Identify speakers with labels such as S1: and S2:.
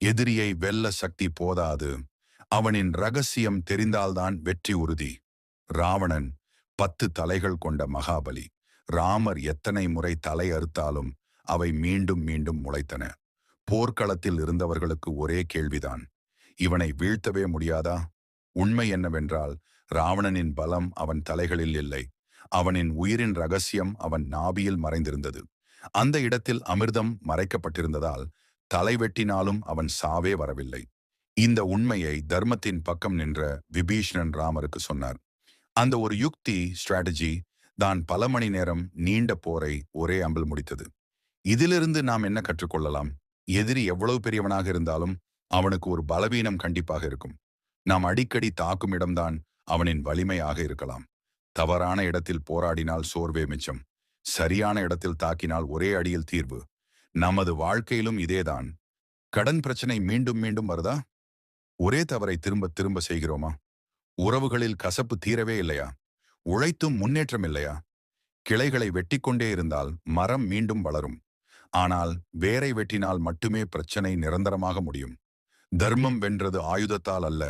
S1: எதிரியை வெல்ல சக்தி போதாது. அவனின் ரகசியம் தெரிந்தால்தான் வெற்றி உறுதி. ராவணன் 10 தலைகள் கொண்ட மகாபலி. ராமர் எத்தனை முறை தலை அறுத்தாலும் அவை மீண்டும் மீண்டும் முளைத்தன. போர்க்களத்தில் இருந்தவர்களுக்கு ஒரே கேள்விதான், இவனை வீழ்த்தவே முடியாதா? உண்மை என்னவென்றால், ராவணனின் பலம் அவன் தலைகளில் இல்லை. அவனின் உயிரின் ரகசியம் அவன் நாபியில் மறைந்திருந்தது. அந்த இடத்தில் அமிர்தம் மறைக்கப்பட்டிருந்ததால் தலை வெட்டினாலும் அவன் சாவே வரவில்லை. இந்த உண்மையை தர்மத்தின் பக்கம் நின்ற விபீஷணன் ராமருக்கு சொன்னார். அந்த ஒரு யுக்தி, ஸ்ட்ராட்டஜி தான் பல மணி நேரம் நீண்ட போரை ஒரே அம்பில் முடித்தது. இதிலிருந்து நாம் என்ன கற்றுக்கொள்ளலாம்? எதிரி எவ்வளவு பெரியவனாக இருந்தாலும் அவனுக்கு ஒரு பலவீனம் கண்டிப்பாக இருக்கும். நாம் அடிக்கடி தாக்கும் இடம்தான் அவனின் வலிமையாக இருக்கலாம். தவறான இடத்தில் போராடினால் சோர்வே மிச்சம். சரியான இடத்தில் தாக்கினால் ஒரே அடியில் தீர்வு. நமது வாழ்க்கையிலும் இதேதான். கடன் பிரச்சனை மீண்டும் மீண்டும் வருதா? ஒரே தவறை திரும்ப திரும்ப செய்கிறோமா? உறவுகளில் கசப்பு தீரவே இல்லையா? உழைத்தும் முன்னேற்றம் இல்லையா? கிளைகளை வெட்டிக்கொண்டே இருந்தால் மரம் மீண்டும் வளரும். ஆனால் வேரை வெட்டினால் மட்டுமே பிரச்சனை நிரந்தரமாக முடியும். தர்மம் வென்றது ஆயுதத்தால் அல்ல,